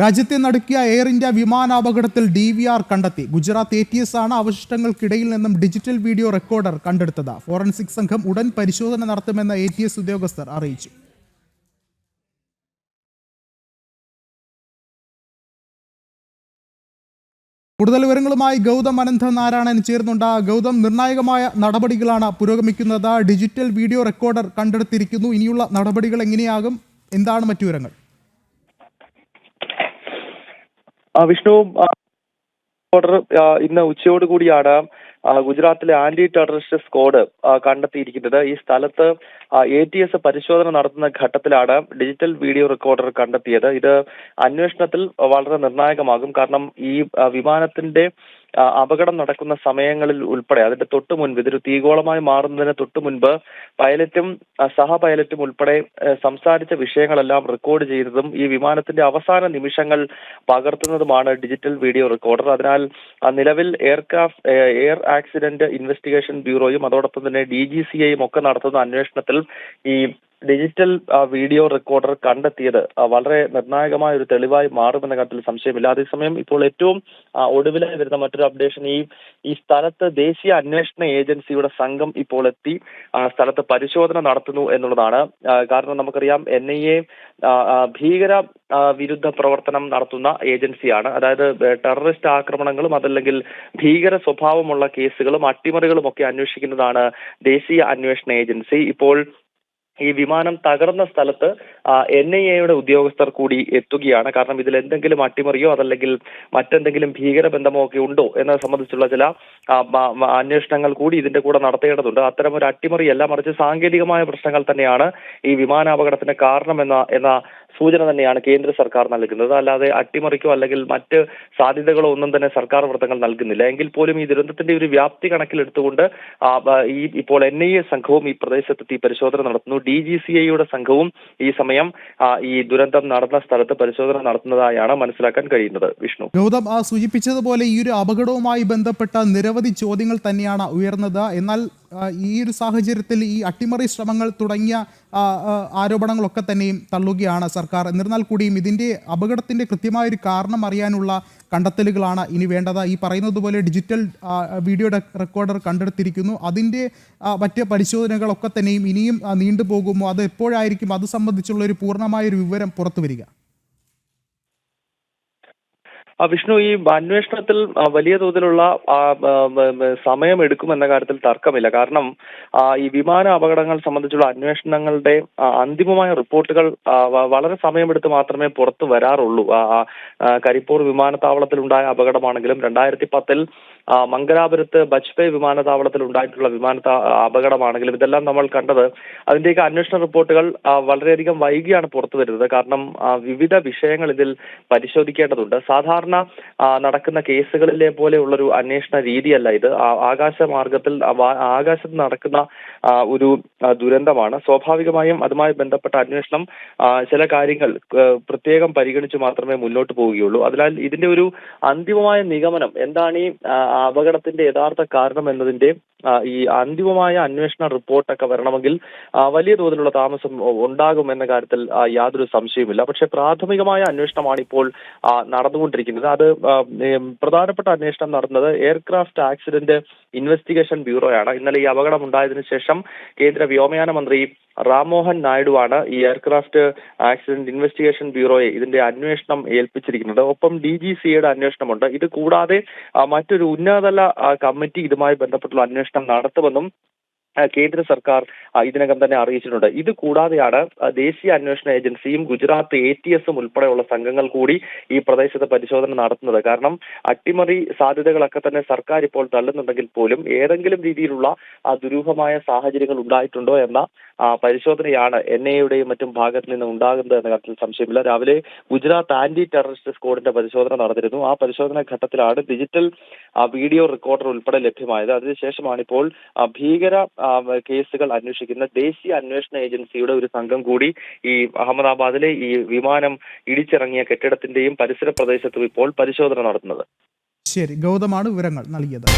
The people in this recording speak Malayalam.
രാജ്യത്തെ നടുക്കിയ എയർ ഇന്ത്യ വിമാനാപകടത്തിൽ DVR കണ്ടെത്തി. ഗുജറാത്ത് ATS ആണ് അവശിഷ്ടങ്ങൾക്കിടയിൽ നിന്നും ഡിജിറ്റൽ വീഡിയോ റെക്കോർഡർ കണ്ടെടുത്തത്. ഫോറൻസിക് സംഘം ഉടൻ പരിശോധന നടത്തുമെന്ന് ATS ഉദ്യോഗസ്ഥർ അറിയിച്ചു. കൂടുതൽ വിവരങ്ങളുമായി ഗൗതം അനന്തനാരായണൻ ചേർന്നുണ്ട്. ഗൗതം, നിർണായകമായ നടപടികളാണ് പുരോഗമിക്കുന്നത്. ഡിജിറ്റൽ വീഡിയോ റെക്കോർഡർ കണ്ടെടുത്തിരിക്കുന്നു. ഇനിയുള്ള നടപടികൾ എങ്ങനെയാകും? എന്താണ് മറ്റു വിവരങ്ങൾ? വിഷ്ണു, ഇന്ന് ഉച്ചയോടുകൂടിയാണ് ഗുജറാത്തിലെ ആന്റി ടെററിസ്റ്റ് സ്ക്വാഡ് കണ്ടെത്തിയിരിക്കുന്നത്. ഈ സ്ഥലത്ത് ATS പരിശോധന നടത്തുന്ന ഘട്ടത്തിലാണ് ഡിജിറ്റൽ വീഡിയോ റെക്കോർഡർ കണ്ടെത്തിയത്. ഇത് അന്വേഷണത്തിൽ വളരെ നിർണായകമാകും. കാരണം ഈ വിമാനത്തിന്റെ അപകടം നടക്കുന്ന സമയങ്ങളിൽ ഉൾപ്പെടെ അതിന്റെ തൊട്ടു മുൻപ്, ഇതൊരു തീഗോളമായി മാറുന്നതിന് തൊട്ടു മുൻപ് പൈലറ്റും സഹ പൈലറ്റും ഉൾപ്പെടെ സംസാരിച്ച വിഷയങ്ങളെല്ലാം റെക്കോർഡ് ചെയ്തതും ഈ വിമാനത്തിന്റെ അവസാന നിമിഷങ്ങൾ പകർത്തുന്നതുമാണ് ഡിജിറ്റൽ വീഡിയോ റെക്കോർഡർ. അതിനാൽ നിലവിൽ എയർ ആക്സിഡന്റ് ഇൻവെസ്റ്റിഗേഷൻ ബ്യൂറോയും അതോടൊപ്പം തന്നെ DGCAയും ഒക്കെ നടത്തുന്ന അന്വേഷണത്തിൽ ഈ ഡിജിറ്റൽ വീഡിയോ റെക്കോർഡർ കണ്ടെത്തിയത് വളരെ നിർണായകമായ ഒരു തെളിവായി മാറുമെന്ന കാര്യത്തിൽ സംശയമില്ല. അതേസമയം ഇപ്പോൾ ഏറ്റവും ഒടുവിലായി വരുന്ന മറ്റൊരു അപ്ഡേഷൻ, ഈ സ്ഥലത്ത് ദേശീയ അന്വേഷണ ഏജൻസിയുടെ സംഘം ഇപ്പോൾ എത്തി സ്ഥലത്ത് പരിശോധന നടത്തുന്നു എന്നുള്ളതാണ്. കാരണം നമുക്കറിയാം NIA ഭീകര വിരുദ്ധ പ്രവർത്തനം നടത്തുന്ന ഏജൻസിയാണ്. അതായത് ടെററിസ്റ്റ് ആക്രമണങ്ങളും അതല്ലെങ്കിൽ ഭീകര സ്വഭാവമുള്ള കേസുകളും അട്ടിമറികളും ഒക്കെ അന്വേഷിക്കുന്നതാണ് ദേശീയ അന്വേഷണ ഏജൻസി. ഇപ്പോൾ ഈ വിമാനം തകർന്ന സ്ഥലത്ത് NIAയുടെ ഉദ്യോഗസ്ഥർ കൂടി എത്തുകയാണ്. കാരണം ഇതിൽ എന്തെങ്കിലും അട്ടിമറിയോ അതല്ലെങ്കിൽ മറ്റെന്തെങ്കിലും ഭീകരബന്ധമോ ഒക്കെ ഉണ്ടോ എന്നത് സംബന്ധിച്ചുള്ള ചില അന്വേഷണങ്ങൾ കൂടി ഇതിന്റെ കൂടെ നടത്തേണ്ടതുണ്ട്. അത്തരം ഒരു അട്ടിമറിയല്ല, മറിച്ച് സാങ്കേതികമായ പ്രശ്നങ്ങൾ തന്നെയാണ് ഈ വിമാനാപകടത്തിന് കാരണം എന്ന സൂചന തന്നെയാണ് കേന്ദ്ര സർക്കാർ നൽകുന്നത്. അല്ലാതെ അട്ടിമറിക്കോ അല്ലെങ്കിൽ മറ്റ് സാധ്യതകളോ ഒന്നും തന്നെ സർക്കാർ വൃത്തങ്ങൾ നൽകുന്നില്ല. എങ്കിൽ പോലും ഈ ദുരന്തത്തിന്റെ ഒരു വ്യാപ്തി കണക്കിലെടുത്തുകൊണ്ട് ഇപ്പോൾ NIA സംഘവും ഈ പ്രദേശത്തെത്തി പരിശോധന നടത്തുന്നു. DGCAയുടെ സംഘവും ഈ സമയം ഈ ദുരന്തം നടന്ന സ്ഥലത്ത് പരിശോധന നടത്തുന്നതായാണ് മനസ്സിലാക്കാൻ കഴിയുന്നത്. വിഷ്ണു, ഗൗതം സൂചിപ്പിച്ചതുപോലെ ഈ ഒരു അപകടവുമായി ബന്ധപ്പെട്ട നിരവധി ചോദ്യങ്ങൾ തന്നെയാണ് ഉയർന്നത്. എന്നാൽ ഈ ഒരു സാഹചര്യത്തിൽ ഈ അട്ടിമറി ശ്രമങ്ങൾ തുടങ്ങിയ ആരോപണങ്ങളൊക്കെ തന്നെയും തള്ളുകയാണ് സർക്കാർ. എന്നിരുന്നാൽ കൂടിയും ഇതിൻ്റെ അപകടത്തിൻ്റെ കൃത്യമായൊരു കാരണം അറിയാനുള്ള കണ്ടെത്തലുകളാണ് ഇനി വേണ്ടത്. ഈ പറയുന്നത് പോലെ ഡിജിറ്റൽ വീഡിയോ റെക്കോർഡർ കണ്ടെടുത്തിരിക്കുന്നു. അതിൻ്റെ മറ്റ് പരിശോധനകളൊക്കെ തന്നെയും ഇനിയും നീണ്ടുപോകുമോ? അത് എപ്പോഴായിരിക്കും അത് സംബന്ധിച്ചുള്ള ഒരു പൂർണ്ണമായൊരു വിവരം പുറത്തു വരിക? വിഷ്ണു, ഈ അന്വേഷണത്തിൽ വലിയ തോതിലുള്ള സമയമെടുക്കുമെന്ന കാര്യത്തിൽ തർക്കമില്ല. കാരണം ഈ വിമാന അപകടങ്ങൾ സംബന്ധിച്ചുള്ള അന്വേഷണങ്ങളുടെ അന്തിമമായ റിപ്പോർട്ടുകൾ വളരെ സമയമെടുത്ത് മാത്രമേ പുറത്തു വരാറുള്ളൂ. കരിപ്പൂർ വിമാനത്താവളത്തിൽ ഉണ്ടായ അപകടമാണെങ്കിലും 2010 മംഗലാപുരത്ത് ബജ്പേയി വിമാനത്താവളത്തിൽ ഉണ്ടായിട്ടുള്ള അപകടമാണെങ്കിലും ഇതെല്ലാം നമ്മൾ കണ്ടത് അതിന്റെയൊക്കെ അന്വേഷണ റിപ്പോർട്ടുകൾ വളരെയധികം വൈകിയാണ് പുറത്തു വരുന്നത്. കാരണം വിവിധ വിഷയങ്ങൾ ഇതിൽ പരിശോധിക്കേണ്ടതുണ്ട്. സാധാരണ നടക്കുന്ന കേസുകളിലെ പോലെയുള്ളൊരു അന്വേഷണ രീതിയല്ല ഇത്. ആകാശത്ത് നടക്കുന്ന ഒരു ദുരന്തമാണ്. സ്വാഭാവികമായും അതുമായി ബന്ധപ്പെട്ട അന്വേഷണം ചില കാര്യങ്ങൾ പ്രത്യേകം പരിഗണിച്ച് മാത്രമേ മുന്നോട്ട് പോവുകയുള്ളൂ. അതിനാൽ ഇതിന്റെ ഒരു അന്തിമമായ നിഗമനം എന്താണ്, ഈ അപകടത്തിന്റെ യഥാർത്ഥ കാരണം എന്നതിന്റെ ഈ അന്തിമമായ അന്വേഷണ റിപ്പോർട്ടൊക്കെ വരണമെങ്കിൽ വലിയ തോതിലുള്ള താമസം ഉണ്ടാകുമെന്ന കാര്യത്തിൽ യാതൊരു സംശയവുമില്ല. പക്ഷെ പ്രാഥമികമായ അന്വേഷണമാണ് ഇപ്പോൾ നടന്നുകൊണ്ടിരിക്കുന്നത്. അത് പ്രധാനപ്പെട്ട അന്വേഷണം നടന്നത് എയർക്രാഫ്റ്റ് ആക്സിഡന്റ് ഇൻവെസ്റ്റിഗേഷൻ ബ്യൂറോയാണ്. ഇന്നലെ ഈ അപകടം ഉണ്ടായതിനു ശേഷം കേന്ദ്ര വ്യോമയാന മന്ത്രി റാംമോഹൻ നായിഡുവാണ് ഈ എയർക്രാഫ്റ്റ് ആക്സിഡന്റ് ഇൻവെസ്റ്റിഗേഷൻ ബ്യൂറോയെ ഇതിന്റെ അന്വേഷണം ഏൽപ്പിച്ചിരിക്കുന്നത്. ഒപ്പം DGCAയുടെ അന്വേഷണമുണ്ട്. ഇത് കൂടാതെ മറ്റൊരു ഉന്നതതല കമ്മിറ്റി ഇതുമായി ബന്ധപ്പെട്ടുള്ള അന്വേഷണം നടത്തുമെന്നും കേന്ദ്ര സർക്കാർ ഇതിനകം തന്നെ അറിയിച്ചിട്ടുണ്ട്. ഇത് കൂടാതെയാണ് ദേശീയ അന്വേഷണ ഏജൻസിയും ഗുജറാത്ത് ATSഉം ഉൾപ്പെടെയുള്ള സംഘങ്ങൾ കൂടി ഈ പ്രദേശത്ത് പരിശോധന നടത്തുന്നത്. കാരണം അട്ടിമറി സാധ്യതകളൊക്കെ തന്നെ സർക്കാർ ഇപ്പോൾ തള്ളുന്നുണ്ടെങ്കിൽ പോലും ഏതെങ്കിലും രീതിയിലുള്ള ദുരൂഹമായ സാഹചര്യങ്ങൾ ഉണ്ടായിട്ടുണ്ടോ എന്ന പരിശോധനയാണ് NIAയുടെയും മറ്റും ഭാഗത്ത് നിന്ന് ഉണ്ടാകുന്നത് എന്ന കാര്യത്തിൽ സംശയമില്ല. രാവിലെ ഗുജറാത്ത് ആന്റി ടെററിസ്റ്റ് സ്ക്വാഡിന്റെ പരിശോധന നടന്നിരുന്നു. ആ പരിശോധന ഘട്ടത്തിലാണ് ഡിജിറ്റൽ വീഡിയോ റെക്കോർഡർ ഉൾപ്പെടെ ലഭ്യമായത്. അതിനുശേഷമാണ് ഇപ്പോൾ ഭീകര കേസുകൾ അന്വേഷിക്കുന്ന ദേശീയ അന്വേഷണ ഏജൻസിയുടെ ഒരു സംഘം കൂടി ഈ അഹമ്മദാബാദിലെ ഈ വിമാനം ഇടിച്ചിറങ്ങിയ കെട്ടിടത്തിന്റെയും പരിസര പ്രദേശത്തും ഇപ്പോൾ പരിശോധന നടത്തുന്നത്. ശരി, ഗൗതമാണ് വിവരങ്ങൾ നൽകിയത്.